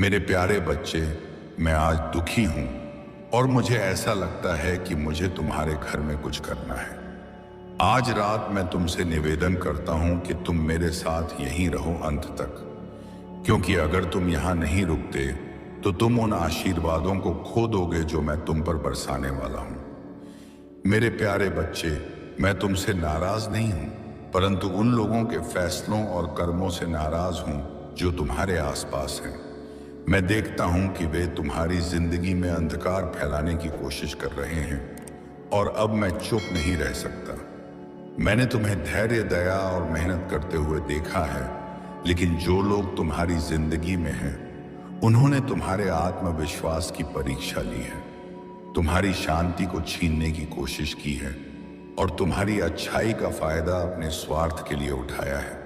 मेरे प्यारे बच्चे, मैं आज दुखी हूं और मुझे ऐसा लगता है कि मुझे तुम्हारे घर में कुछ करना है। आज रात मैं तुमसे निवेदन करता हूं कि तुम मेरे साथ यहीं रहो अंत तक, क्योंकि अगर तुम यहां नहीं रुकते तो तुम उन आशीर्वादों को खो दोगे जो मैं तुम पर बरसाने वाला हूं। मेरे प्यारे बच्चे, मैं तुमसे नाराज नहीं हूं, परंतु उन लोगों के फैसलों और कर्मों से नाराज हूं जो तुम्हारे आसपास हैं। मैं देखता हूं कि वे तुम्हारी जिंदगी में अंधकार फैलाने की कोशिश कर रहे हैं और अब मैं चुप नहीं रह सकता। मैंने तुम्हें धैर्य, दया और मेहनत करते हुए देखा है, लेकिन जो लोग तुम्हारी जिंदगी में हैं, उन्होंने तुम्हारे आत्मविश्वास की परीक्षा ली है, तुम्हारी शांति को छीनने की कोशिश की है और तुम्हारी अच्छाई का फायदा अपने स्वार्थ के लिए उठाया है।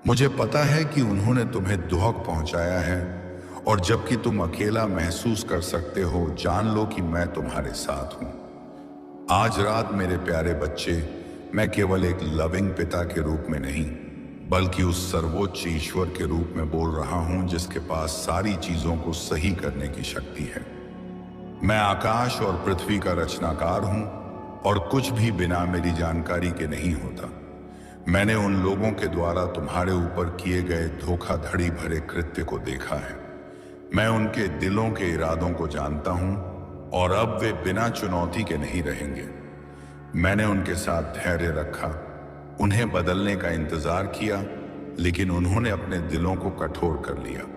मुझे पता है कि उन्होंने तुम्हें दुख पहुंचाया है, और जबकि तुम अकेला महसूस कर सकते हो, जान लो कि मैं तुम्हारे साथ हूं। आज रात मेरे प्यारे बच्चे, मैं केवल एक लविंग पिता के रूप में नहीं, बल्कि उस सर्वोच्च ईश्वर के रूप में बोल रहा हूं जिसके पास सारी चीजों को सही करने की शक्ति है। मैं आकाश और पृथ्वी का रचनाकार हूं और कुछ भी बिना मेरी जानकारी के नहीं होता। मैंने उन लोगों के द्वारा तुम्हारे ऊपर किए गए धोखाधड़ी भरे कृत्य को देखा है। मैं उनके दिलों के इरादों को जानता हूं और अब वे बिना चुनौती के नहीं रहेंगे। मैंने उनके साथ धैर्य रखा, उन्हें बदलने का इंतजार किया, लेकिन उन्होंने अपने दिलों को कठोर कर लिया।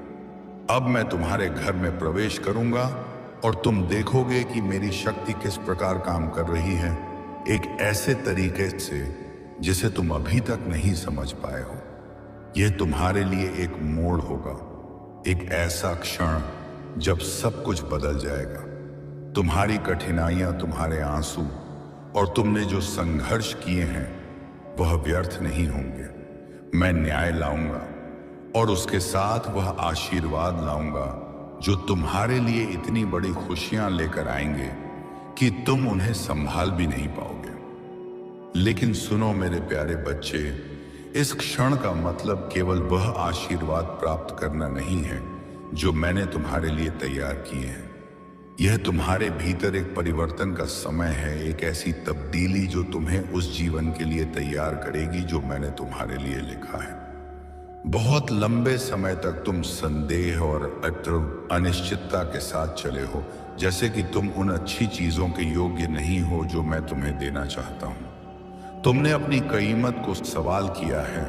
अब मैं तुम्हारे घर में प्रवेश करूंगा और तुम देखोगे कि मेरी शक्ति किस प्रकार काम कर रही है, एक ऐसे तरीके से जिसे तुम अभी तक नहीं समझ पाए हो। यह तुम्हारे लिए एक मोड़ होगा, एक ऐसा क्षण जब सब कुछ बदल जाएगा। तुम्हारी कठिनाइयां, तुम्हारे आंसू और तुमने जो संघर्ष किए हैं वह व्यर्थ नहीं होंगे। मैं न्याय लाऊंगा और उसके साथ वह आशीर्वाद लाऊंगा जो तुम्हारे लिए इतनी बड़ी खुशियां लेकर आएंगे कि तुम उन्हें संभाल भी नहीं पाओगे। लेकिन सुनो मेरे प्यारे बच्चे, इस क्षण का मतलब केवल वह आशीर्वाद प्राप्त करना नहीं है जो मैंने तुम्हारे लिए तैयार किए हैं। यह तुम्हारे भीतर एक परिवर्तन का समय है, एक ऐसी तब्दीली जो तुम्हें उस जीवन के लिए तैयार करेगी जो मैंने तुम्हारे लिए लिखा है। बहुत लंबे समय तक तुम संदेह और अनिश्चितता के साथ चले हो, जैसे कि तुम उन अच्छी चीजों के योग्य नहीं हो जो मैं तुम्हें देना चाहता हूं। तुमने अपनी कीमत को सवाल किया है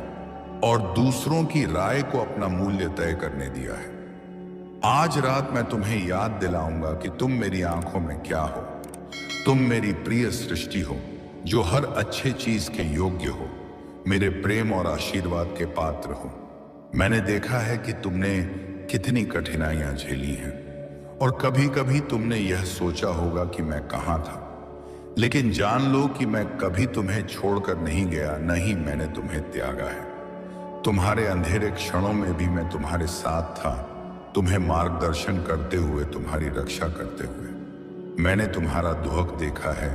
और दूसरों की राय को अपना मूल्य तय करने दिया है। आज रात मैं तुम्हें याद दिलाऊंगा कि तुम मेरी आंखों में क्या हो। तुम मेरी प्रिय सृष्टि हो जो हर अच्छे चीज के योग्य हो, मेरे प्रेम और आशीर्वाद के पात्र हो। मैंने देखा है कि तुमने कितनी कठिनाइयां झेली हैं और कभी कभी तुमने यह सोचा होगा कि मैं कहां था, लेकिन जान लो कि मैं कभी तुम्हें छोड़कर नहीं गया, न ही मैंने तुम्हें त्यागा है। तुम्हारे अंधेरे क्षणों में भी मैं तुम्हारे साथ था, तुम्हें मार्गदर्शन करते हुए, तुम्हारी रक्षा करते हुए। मैंने तुम्हारा दुख देखा है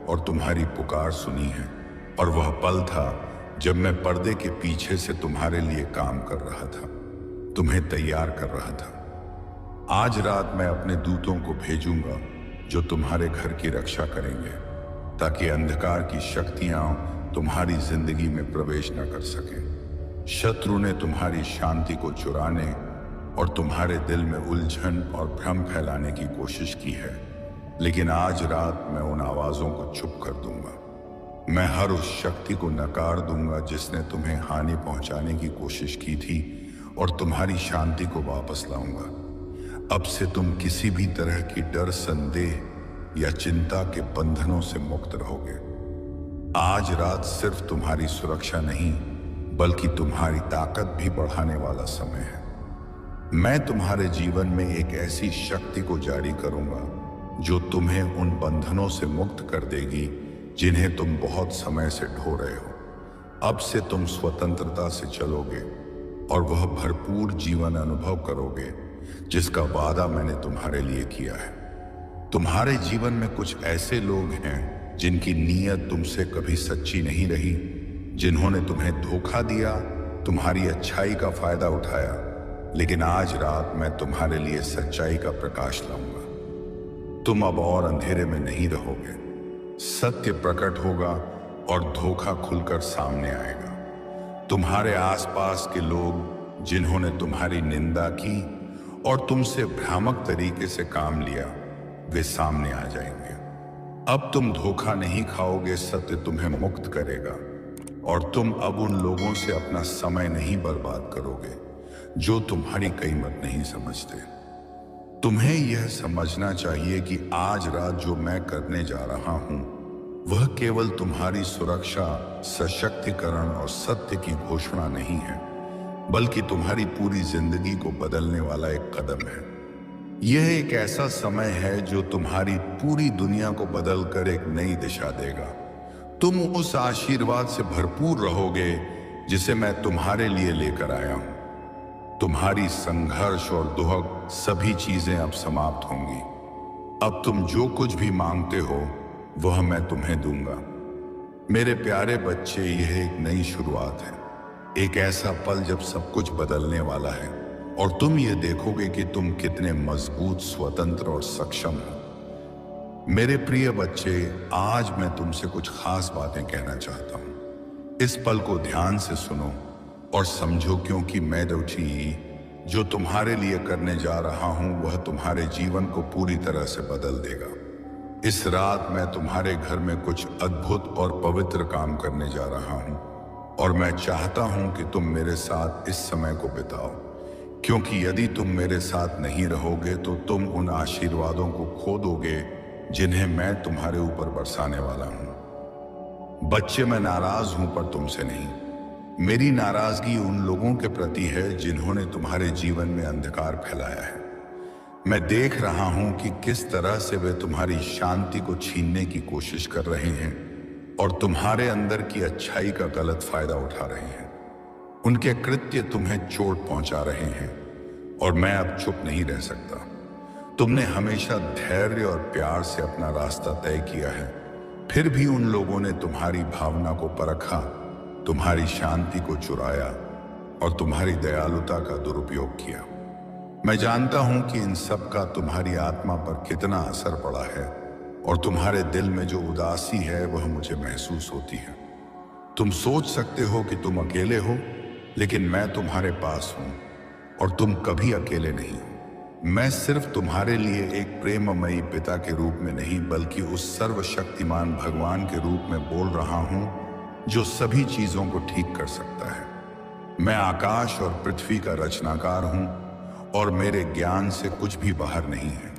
और तुम्हारी पुकार सुनी है, और वह पल था जब मैं पर्दे के पीछे से तुम्हारे लिए काम कर रहा था, तुम्हें तैयार कर रहा था। आज रात मैं अपने दूतों को भेजूंगा जो तुम्हारे घर की रक्षा करेंगे, ताकि अंधकार की शक्तियां तुम्हारी जिंदगी में प्रवेश न कर सकें। शत्रु ने तुम्हारी शांति को चुराने और तुम्हारे दिल में उलझन और भ्रम फैलाने की कोशिश की है, लेकिन आज रात मैं उन आवाजों को चुप कर दूंगा। मैं हर उस शक्ति को नकार दूंगा जिसने तुम्हें हानि पहुंचाने की कोशिश की थी, और तुम्हारी शांति को वापस लाऊंगा। अब से तुम किसी भी तरह की डर, संदेह या चिंता के बंधनों से मुक्त रहोगे। आज रात सिर्फ तुम्हारी सुरक्षा नहीं, बल्कि तुम्हारी ताकत भी बढ़ाने वाला समय है। मैं तुम्हारे जीवन में एक ऐसी शक्ति को जारी करूंगा जो तुम्हें उन बंधनों से मुक्त कर देगी जिन्हें तुम बहुत समय से ढो रहे हो। अब से तुम स्वतंत्रता से चलोगे और वह भरपूर जीवन अनुभव करोगे जिसका वादा मैंने तुम्हारे लिए किया है। तुम्हारे जीवन में कुछ ऐसे लोग हैं जिनकी नीयत तुमसे कभी सच्ची नहीं रही, जिन्होंने तुम्हें धोखा दिया, तुम्हारी अच्छाई का फायदा उठाया लेकिन आज रात मैं तुम्हारे लिए सच्चाई का प्रकाश लाऊंगा। तुम अब और अंधेरे में नहीं रहोगे। सत्य प्रकट होगा और धोखा खुलकर सामने आएगा। तुम्हारे आसपास के लोग जिन्होंने तुम्हारी निंदा की और तुमसे भ्रामक तरीके से काम लिया, वे सामने आ जाएंगे। अब तुम धोखा नहीं खाओगे, सत्य तुम्हें मुक्त करेगा और तुम अब उन लोगों से अपना समय नहीं बर्बाद करोगे जो तुम्हारी कीमत नहीं समझते। तुम्हें यह समझना चाहिए कि आज रात जो मैं करने जा रहा हूं वह केवल तुम्हारी सुरक्षा, सशक्तिकरण और सत्य की घोषणा नहीं है, बल्कि तुम्हारी पूरी जिंदगी को बदलने वाला एक कदम है। यह एक ऐसा समय है जो तुम्हारी पूरी दुनिया को बदलकर एक नई दिशा देगा। तुम उस आशीर्वाद से भरपूर रहोगे जिसे मैं तुम्हारे लिए लेकर आया हूं। तुम्हारी संघर्ष और दुहक सभी चीजें अब समाप्त होंगी। अब तुम जो कुछ भी मांगते हो वह मैं तुम्हें दूंगा। मेरे प्यारे बच्चे, यह एक नई शुरुआत है, एक ऐसा पल जब सब कुछ बदलने वाला है और तुम ये देखोगे कि तुम कितने मजबूत, स्वतंत्र और सक्षम हो। मेरे प्रिय बच्चे, आज मैं तुमसे कुछ खास बातें कहना चाहता हूं। इस पल को ध्यान से सुनो और समझो, क्योंकि मैं जो तुम्हारे लिए करने जा रहा हूं वह तुम्हारे जीवन को पूरी तरह से बदल देगा। इस रात मैं तुम्हारे घर में कुछ अद्भुत और पवित्र काम करने जा रहा हूं और मैं चाहता हूं कि तुम मेरे साथ इस समय को बिताओ, क्योंकि यदि तुम मेरे साथ नहीं रहोगे तो तुम उन आशीर्वादों को खो दोगे जिन्हें मैं तुम्हारे ऊपर बरसाने वाला हूं। बच्चे, मैं नाराज हूं पर तुमसे नहीं। मेरी नाराजगी उन लोगों के प्रति है जिन्होंने तुम्हारे जीवन में अंधकार फैलाया है। मैं देख रहा हूं कि किस तरह से वे तुम्हारी शांति को छीनने की कोशिश कर रहे हैं और तुम्हारे अंदर की अच्छाई का गलत फायदा उठा रहे हैं। उनके कृत्य तुम्हें चोट पहुंचा रहे हैं और मैं अब चुप नहीं रह सकता। तुमने हमेशा धैर्य और प्यार से अपना रास्ता तय किया है, फिर भी उन लोगों ने तुम्हारी भावना को परखा, तुम्हारी शांति को चुराया और तुम्हारी दयालुता का दुरुपयोग किया। मैं जानता हूं कि इन सब का तुम्हारी आत्मा पर कितना असर पड़ा है और तुम्हारे दिल में जो उदासी है वह मुझे महसूस होती है। तुम सोच सकते हो कि तुम अकेले हो, लेकिन मैं तुम्हारे पास हूं और तुम कभी अकेले नहीं हो। मैं सिर्फ तुम्हारे लिए एक प्रेममयी पिता के रूप में नहीं, बल्कि उस सर्वशक्तिमान भगवान के रूप में बोल रहा हूं जो सभी चीजों को ठीक कर सकता है। मैं आकाश और पृथ्वी का रचनाकार हूं और मेरे ज्ञान से कुछ भी बाहर नहीं है।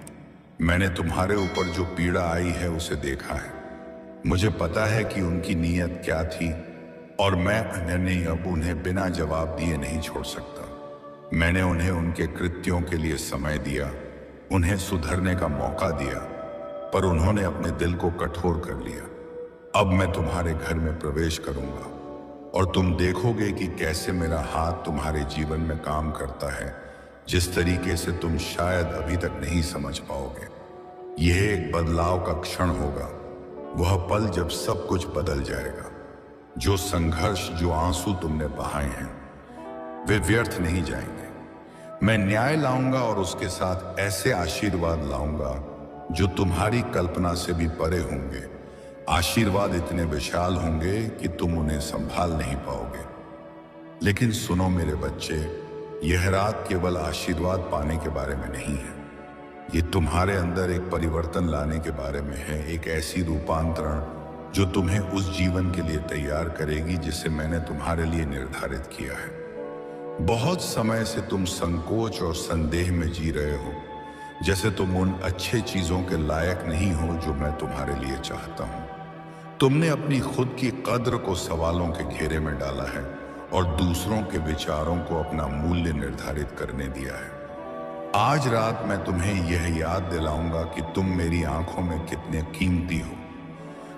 मैंने तुम्हारे ऊपर जो पीड़ा आई है उसे देखा है। मुझे पता है कि उनकी नीयत क्या थी और मैं अब उन्हें बिना जवाब दिए नहीं छोड़ सकता। मैंने उन्हें उनके कृत्यों के लिए समय दिया, उन्हें सुधरने का मौका दिया, पर उन्होंने अपने दिल को कठोर कर लिया। अब मैं तुम्हारे घर में प्रवेश करूंगा और तुम देखोगे कि कैसे मेरा हाथ तुम्हारे जीवन में काम करता है, जिस तरीके से तुम शायद अभी तक नहीं समझ पाओगे। यह एक बदलाव का क्षण होगा, वह पल जब सब कुछ बदल जाएगा। जो संघर्ष, जो आंसू तुमने बहाए हैं, वे व्यर्थ नहीं जाएंगे। मैं न्याय लाऊंगा और उसके साथ ऐसे आशीर्वाद लाऊंगा जो तुम्हारी कल्पना से भी परे होंगे। आशीर्वाद इतने विशाल होंगे कि तुम उन्हें संभाल नहीं पाओगे। लेकिन सुनो मेरे बच्चे, यह रात केवल आशीर्वाद पाने के बारे में नहीं है, ये तुम्हारे अंदर एक परिवर्तन लाने के बारे में है, एक ऐसी रूपांतरण जो तुम्हें उस जीवन के लिए तैयार करेगी जिसे मैंने तुम्हारे लिए निर्धारित किया है। बहुत समय से तुम संकोच और संदेह में जी रहे हो, जैसे तुम उन अच्छे चीजों के लायक नहीं हो जो मैं तुम्हारे लिए चाहता हूं। तुमने अपनी खुद की कद्र को सवालों के घेरे में डाला है और दूसरों के विचारों को अपना मूल्य निर्धारित करने दिया है। आज रात मैं तुम्हें यह याद दिलाऊंगा कि तुम मेरी आंखों में कितने कीमती हो।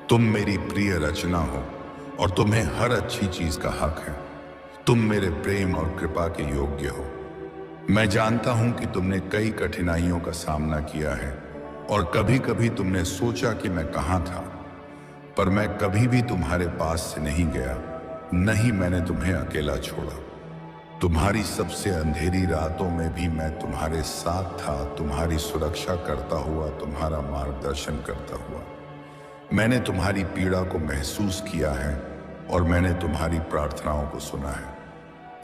तुम मेरी प्रिय रचना हो और तुम्हें हर अच्छी चीज का हक है। तुम मेरे प्रेम और कृपा के योग्य हो। मैं जानता हूं कि तुमने कई कठिनाइयों का सामना किया है और कभी कभी तुमने सोचा कि मैं कहां था, पर मैं कभी भी तुम्हारे पास से नहीं गया, नहीं मैंने तुम्हें अकेला छोड़ा। तुम्हारी सबसे अंधेरी रातों में भी मैं तुम्हारे साथ था, तुम्हारी सुरक्षा करता हुआ, तुम्हारा मार्गदर्शन करता हुआ। मैंने तुम्हारी पीड़ा को महसूस किया है और मैंने तुम्हारी प्रार्थनाओं को सुना है।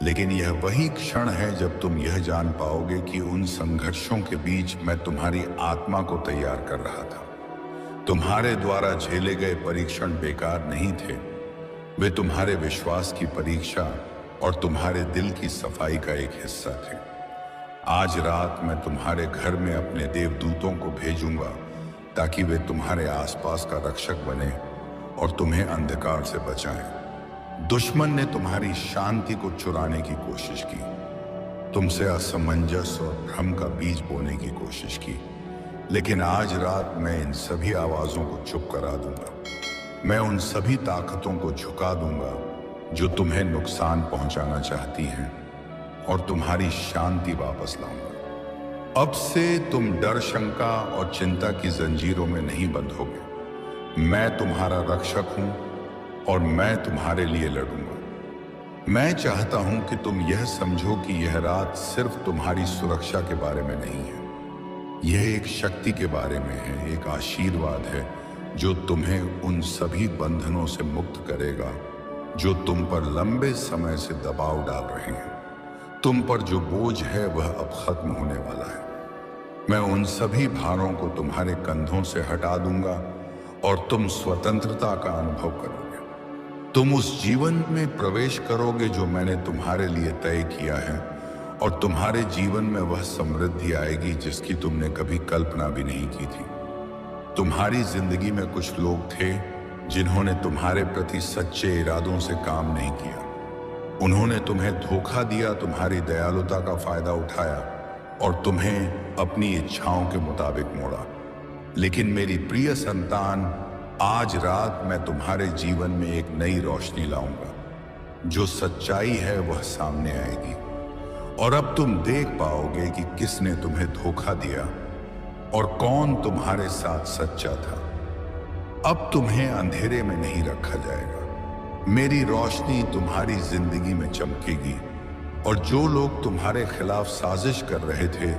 लेकिन यह वही क्षण है जब तुम यह जान पाओगे कि उन संघर्षों के बीच मैं तुम्हारी आत्मा को तैयार कर रहा था। तुम्हारे द्वारा झेले गए परीक्षण बेकार नहीं थे, वे तुम्हारे विश्वास की परीक्षा और तुम्हारे दिल की सफाई का एक हिस्सा थे। आज रात मैं तुम्हारे घर में अपने देवदूतों को भेजूंगा ताकि वे तुम्हारे आसपास का रक्षक बने और तुम्हें अंधकार से बचाएं। दुश्मन ने तुम्हारी शांति को चुराने की कोशिश की, तुमसे असमंजस और भ्रम का बीज बोने की कोशिश की, लेकिन आज रात मैं इन सभी आवाजों को चुप करा दूंगा। मैं उन सभी ताकतों को झुका दूंगा जो तुम्हें नुकसान पहुंचाना चाहती हैं और तुम्हारी शांति वापस लाऊंगा। अब से तुम डर, शंका और चिंता की जंजीरों में नहीं बंधोगे। मैं तुम्हारा रक्षक हूं और मैं तुम्हारे लिए लड़ूंगा। मैं चाहता हूं कि तुम यह समझो कि यह रात सिर्फ तुम्हारी सुरक्षा के बारे में नहीं है, यह एक शक्ति के बारे में है, एक आशीर्वाद है जो तुम्हें उन सभी बंधनों से मुक्त करेगा जो तुम पर लंबे समय से दबाव डाल रहे हैं। तुम पर जो बोझ है वह अब खत्म होने वाला है। मैं उन सभी भारों को तुम्हारे कंधों से हटा दूंगा और तुम स्वतंत्रता का अनुभव करोगे। तुम उस जीवन में प्रवेश करोगे जो मैंने तुम्हारे लिए तय किया है और तुम्हारे जीवन में वह समृद्धि आएगी जिसकी तुमने कभी कल्पना भी नहीं की थी। तुम्हारी जिंदगी में कुछ लोग थे जिन्होंने तुम्हारे प्रति सच्चे इरादों से काम नहीं किया। उन्होंने तुम्हें धोखा दिया, तुम्हारी दयालुता का फायदा उठाया और तुम्हें अपनी इच्छाओं के मुताबिक मोड़ा। लेकिन मेरी प्रिय संतान, आज रात मैं तुम्हारे जीवन में एक नई रोशनी लाऊंगा। जो सच्चाई है वह सामने आएगी और अब तुम देख पाओगे कि किसने तुम्हें धोखा दिया और कौन तुम्हारे साथ सच्चा था। अब तुम्हें अंधेरे में नहीं रखा जाएगा। मेरी रोशनी तुम्हारी जिंदगी में चमकेगी और जो लोग तुम्हारे खिलाफ साजिश कर रहे थे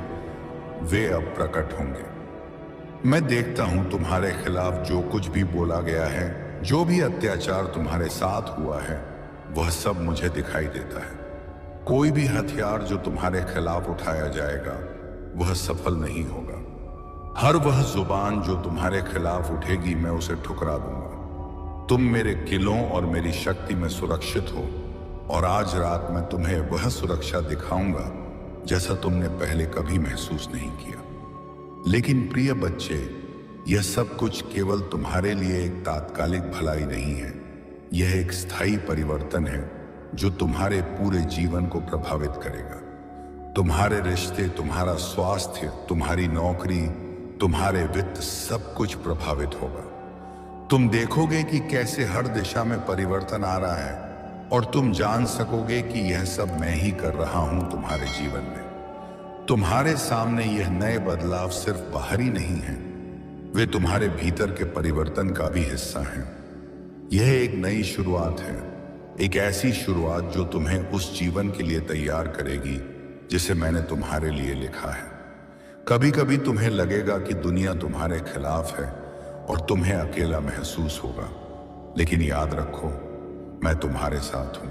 वे अब प्रकट होंगे। मैं देखता हूं तुम्हारे खिलाफ जो कुछ भी बोला गया है, जो भी अत्याचार तुम्हारे साथ हुआ है, वह सब मुझे दिखाई देता है। कोई भी हथियार जो तुम्हारे खिलाफ उठाया जाएगा वह सफल नहीं होगा। हर वह जुबान जो तुम्हारे खिलाफ उठेगी मैं उसे ठुकरा दूंगा। तुम मेरे किलों और मेरी शक्ति में सुरक्षित हो और आज रात मैं तुम्हें वह सुरक्षा दिखाऊंगा जैसा तुमने पहले कभी महसूस नहीं किया। लेकिन प्रिय बच्चे, यह सब कुछ केवल तुम्हारे लिए एक तात्कालिक भलाई नहीं है, यह एक स्थायी परिवर्तन है जो तुम्हारे पूरे जीवन को प्रभावित करेगा। तुम्हारे रिश्ते, तुम्हारा स्वास्थ्य, तुम्हारी नौकरी, तुम्हारे वित्त, सब कुछ प्रभावित होगा। तुम देखोगे कि कैसे हर दिशा में परिवर्तन आ रहा है और तुम जान सकोगे कि यह सब मैं ही कर रहा हूं तुम्हारे जीवन में। तुम्हारे सामने यह नए बदलाव सिर्फ बाहरी नहीं है, वे तुम्हारे भीतर के परिवर्तन का भी हिस्सा हैं। यह एक नई शुरुआत है, एक ऐसी शुरुआत जो तुम्हें उस जीवन के लिए तैयार करेगी जिसे मैंने तुम्हारे लिए लिखा है। कभी कभी तुम्हें लगेगा कि दुनिया तुम्हारे खिलाफ है और तुम्हें अकेला महसूस होगा, लेकिन याद रखो, मैं तुम्हारे साथ हूं।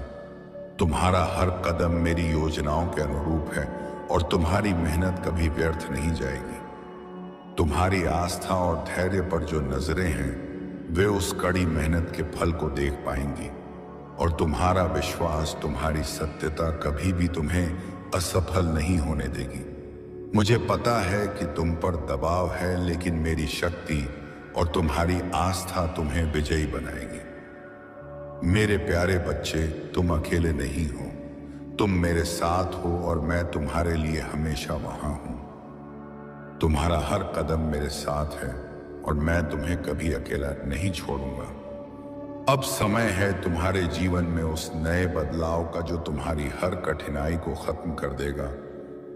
तुम्हारा हर कदम मेरी योजनाओं के अनुरूप है और तुम्हारी मेहनत कभी व्यर्थ नहीं जाएगी। तुम्हारी आस्था और धैर्य पर जो नजरें हैं वे उस कड़ी मेहनत के फल को देख पाएंगी और तुम्हारा विश्वास, तुम्हारी सत्यता कभी भी तुम्हें असफल नहीं होने देगी। मुझे पता है कि तुम पर दबाव है, लेकिन मेरी शक्ति और तुम्हारी आस्था तुम्हें विजयी बनाएगी। मेरे प्यारे बच्चे, तुम अकेले नहीं हो, तुम मेरे साथ हो और मैं तुम्हारे लिए हमेशा वहां हूं। तुम्हारा हर कदम मेरे साथ है और मैं तुम्हें कभी अकेला नहीं छोड़ूंगा। अब समय है तुम्हारे जीवन में उस नए बदलाव का जो तुम्हारी हर कठिनाई को खत्म कर देगा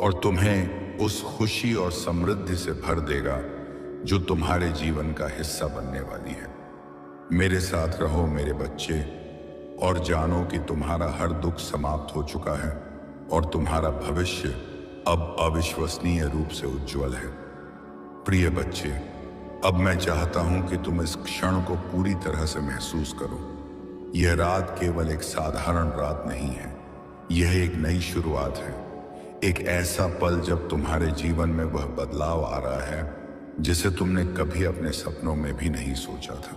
और तुम्हें उस खुशी और समृद्धि से भर देगा जो तुम्हारे जीवन का हिस्सा बनने वाली है। मेरे साथ रहो मेरे बच्चे और जानो कि तुम्हारा हर दुख समाप्त हो चुका है और तुम्हारा भविष्य अब अविश्वसनीय रूप से उज्जवल है। प्रिय बच्चे, अब मैं चाहता हूं कि तुम इस क्षण को पूरी तरह से महसूस करो। यह रात केवल एक साधारण रात नहीं है, यह एक नई शुरुआत है। एक ऐसा पल जब तुम्हारे जीवन में वह बदलाव आ रहा है जिसे तुमने कभी अपने सपनों में भी नहीं सोचा था।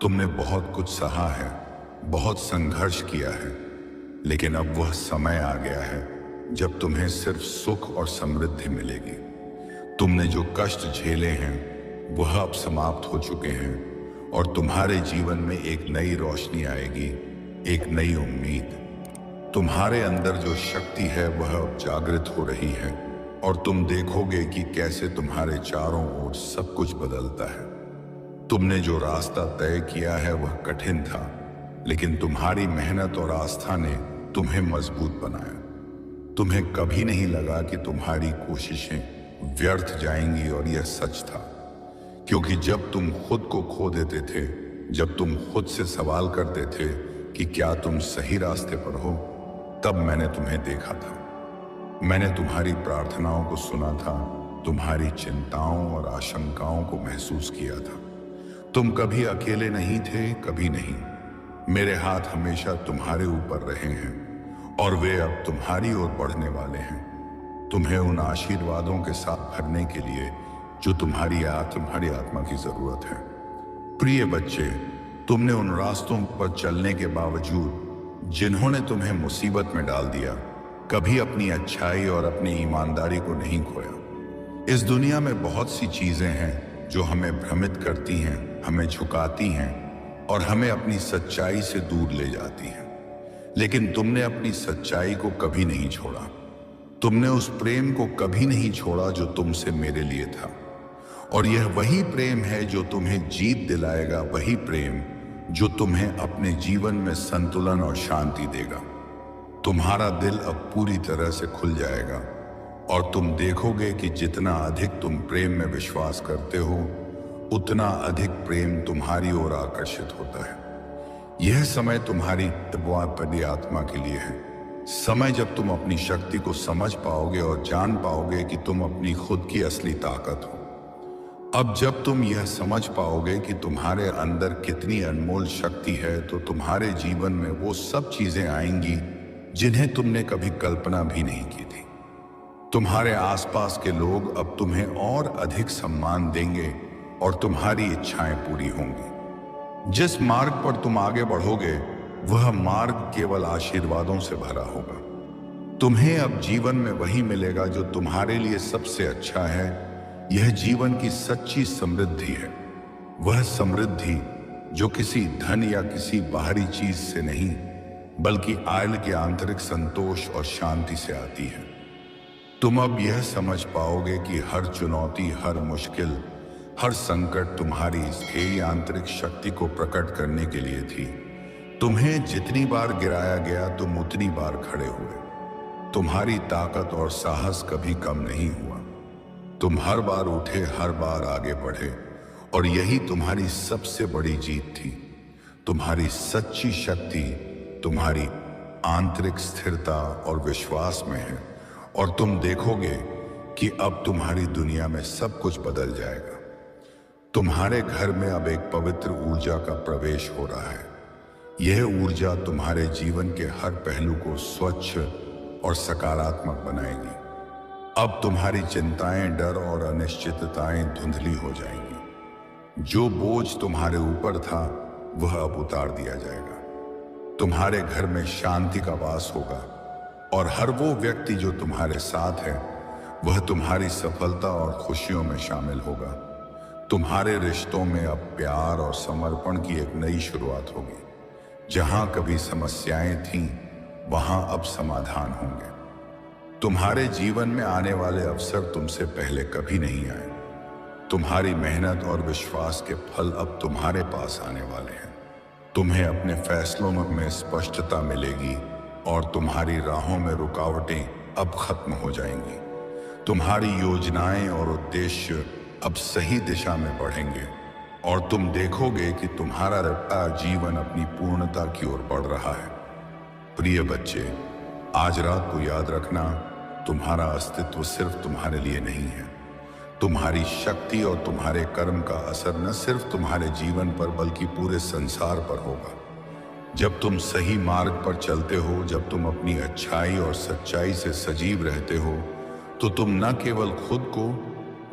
तुमने बहुत कुछ सहा है, बहुत संघर्ष किया है, लेकिन अब वह समय आ गया है जब तुम्हें सिर्फ सुख और समृद्धि मिलेगी। तुमने जो कष्ट झेले हैं वह अब समाप्त हो चुके हैं और तुम्हारे जीवन में एक नई रोशनी आएगी, एक नई उम्मीद। तुम्हारे अंदर जो शक्ति है वह अब जागृत हो रही है और तुम देखोगे कि कैसे तुम्हारे चारों ओर सब कुछ बदलता है। तुमने जो रास्ता तय किया है वह कठिन था, लेकिन तुम्हारी मेहनत और आस्था ने तुम्हें मजबूत बनाया। तुम्हें कभी नहीं लगा कि तुम्हारी कोशिशें व्यर्थ जाएंगी, और यह सच था, क्योंकि जब तुम खुद को खो देते थे, जब तुम खुद से सवाल करते थे कि क्या तुम सही रास्ते पर हो, तब मैंने तुम्हें देखा था। मैंने तुम्हारी प्रार्थनाओं को सुना था, तुम्हारी चिंताओं और आशंकाओं को महसूस किया था। तुम कभी अकेले नहीं थे, कभी नहीं। मेरे हाथ हमेशा तुम्हारे ऊपर रहे हैं और वे अब तुम्हारी ओर बढ़ने वाले हैं, तुम्हें उन आशीर्वादों के साथ भरने के लिए जो तुम्हारी आत्मा की जरूरत है। प्रिय बच्चे, तुमने उन रास्तों पर चलने के बावजूद जिन्होंने तुम्हें मुसीबत में डाल दिया, कभी अपनी अच्छाई और अपनी ईमानदारी को नहीं खोया। इस दुनिया में बहुत सी चीजें हैं जो हमें भ्रमित करती हैं, हमें झुकाती हैं और हमें अपनी सच्चाई से दूर ले जाती हैं, लेकिन तुमने अपनी सच्चाई को कभी नहीं छोड़ा। तुमने उस प्रेम को कभी नहीं छोड़ा जो तुमसे मेरे लिए था, और यह वही प्रेम है जो तुम्हें जीत दिलाएगा, वही प्रेम जो तुम्हें अपने जीवन में संतुलन और शांति देगा। तुम्हारा दिल अब पूरी तरह से खुल जाएगा और तुम देखोगे कि जितना अधिक तुम प्रेम में विश्वास करते हो, उतना अधिक प्रेम तुम्हारी ओर आकर्षित होता है। यह समय तुम्हारी तबवापदी आत्मा के लिए है, समय जब तुम अपनी शक्ति को समझ पाओगे और जान पाओगे कि तुम अपनी खुद की असली ताकत हो। अब जब तुम यह समझ पाओगे कि तुम्हारे अंदर कितनी अनमोल शक्ति है, तो तुम्हारे जीवन में वो सब चीजें आएंगी जिन्हें तुमने कभी कल्पना भी नहीं की थी। तुम्हारे आसपास के लोग अब तुम्हें और अधिक सम्मान देंगे और तुम्हारी इच्छाएं पूरी होंगी। जिस मार्ग पर तुम आगे बढ़ोगे वह मार्ग केवल आशीर्वादों से भरा होगा। तुम्हें अब जीवन में वही मिलेगा जो तुम्हारे लिए सबसे अच्छा है। यह जीवन की सच्ची समृद्धि है, वह समृद्धि जो किसी धन या किसी बाहरी चीज से नहीं, बल्कि आयल के आंतरिक संतोष और शांति से आती है। तुम अब यह समझ पाओगे कि हर चुनौती, हर मुश्किल, हर संकट तुम्हारी स्थेय आंतरिक शक्ति को प्रकट करने के लिए थी। तुम्हें जितनी बार गिराया गया तुम उतनी बार खड़े हुए। तुम्हारी ताकत और साहस कभी कम नहीं हुआ। तुम हर बार उठे, हर बार आगे बढ़े, और यही तुम्हारी सबसे बड़ी जीत थी। तुम्हारी सच्ची शक्ति तुम्हारी आंतरिक स्थिरता और विश्वास में है, और तुम देखोगे कि अब तुम्हारी दुनिया में सब कुछ बदल जाएगा। तुम्हारे घर में अब एक पवित्र ऊर्जा का प्रवेश हो रहा है। यह ऊर्जा तुम्हारे जीवन के हर पहलू को स्वच्छ और सकारात्मक बनाएगी। अब तुम्हारी चिंताएं, डर और अनिश्चितताएं धुंधली हो जाएंगी। जो बोझ तुम्हारे ऊपर था वह अब उतार दिया जाएगा। तुम्हारे घर में शांति का वास होगा, और हर वो व्यक्ति जो तुम्हारे साथ है वह तुम्हारी सफलता और खुशियों में शामिल होगा। तुम्हारे रिश्तों में अब प्यार और समर्पण की एक नई शुरुआत होगी। जहां कभी समस्याएं थीं, वहां अब समाधान होंगे। तुम्हारे जीवन में आने वाले अवसर तुमसे पहले कभी नहीं आए। तुम्हारी मेहनत और विश्वास के फल अब तुम्हारे पास आने वाले हैं। तुम्हें अपने फैसलों में स्पष्टता मिलेगी और तुम्हारी राहों में रुकावटें अब खत्म हो जाएंगी। तुम्हारी योजनाएं और उद्देश्य अब सही दिशा में बढ़ेंगे, और तुम देखोगे कि तुम्हारा जीवन अपनी पूर्णता की ओर बढ़ रहा है। प्रिय बच्चे, आज रात को याद रखना, तुम्हारा अस्तित्व सिर्फ तुम्हारे लिए नहीं है। तुम्हारी शक्ति और तुम्हारे कर्म का असर न सिर्फ तुम्हारे जीवन पर बल्कि पूरे संसार पर होगा। जब तुम सही मार्ग पर चलते हो, जब तुम अपनी अच्छाई और सच्चाई से सजीव रहते हो, तो तुम न केवल खुद को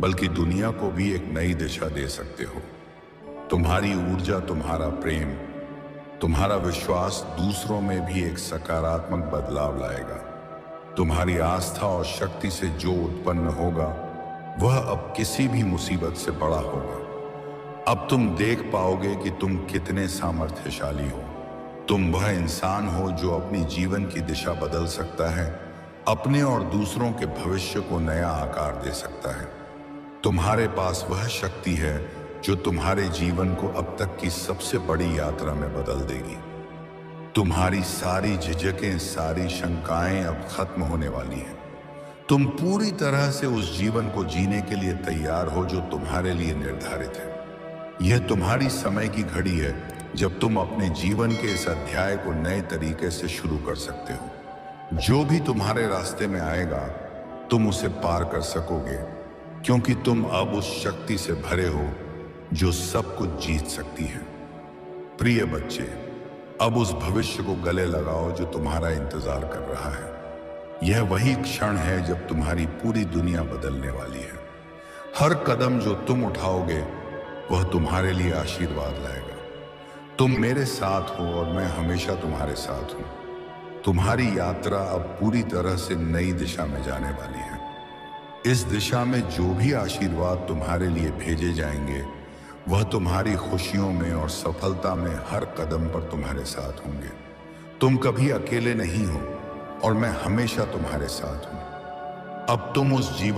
बल्कि दुनिया को भी एक नई दिशा दे सकते हो। तुम्हारी ऊर्जा, तुम्हारा प्रेम, तुम्हारा विश्वास दूसरों में भी एक सकारात्मक बदलाव लाएगा। तुम्हारी आस्था और शक्ति से जो उत्पन्न होगा वह अब किसी भी मुसीबत से बड़ा होगा। अब तुम देख पाओगे कि तुम कितने सामर्थ्यशाली हो। तुम वह इंसान हो जो अपनी जीवन की दिशा बदल सकता है, अपने और दूसरों के भविष्य को नया आकार दे सकता है। तुम्हारे पास वह शक्ति है जो तुम्हारे जीवन को अब तक की सबसे बड़ी यात्रा में बदल देगी। तुम्हारी सारी झिझकें, सारी शंकाएं अब खत्म होने वाली हैं। तुम पूरी तरह से उस जीवन को जीने के लिए तैयार हो जो तुम्हारे लिए निर्धारित है। यह तुम्हारी समय की घड़ी है जब तुम अपने जीवन के इस अध्याय को नए तरीके से शुरू कर सकते हो। जो भी तुम्हारे रास्ते में आएगा, तुम उसे पार कर सकोगे, क्योंकि तुम अब उस शक्ति से भरे हो जो सब कुछ जीत सकती है। प्रिय बच्चे, अब उस भविष्य को गले लगाओ जो तुम्हारा इंतजार कर रहा है। यह वही क्षण है जब तुम्हारी पूरी दुनिया बदलने वाली है। हर कदम जो तुम उठाओगे वह तुम्हारे लिए आशीर्वाद लाएगा। तुम मेरे साथ हो और मैं हमेशा तुम्हारे साथ हूं। तुम्हारी यात्रा अब पूरी तरह से नई दिशा में जाने वाली है। इस दिशा में जो भी आशीर्वाद तुम्हारे लिए भेजे जाएंगे वह तुम्हारी खुशियों में और सफलता में हर कदम पर तुम्हारे साथ होंगे। तुम कभी अकेले नहीं हो और मैं हमेशा तुम्हारे साथ हूं। अब तुम उस जीवन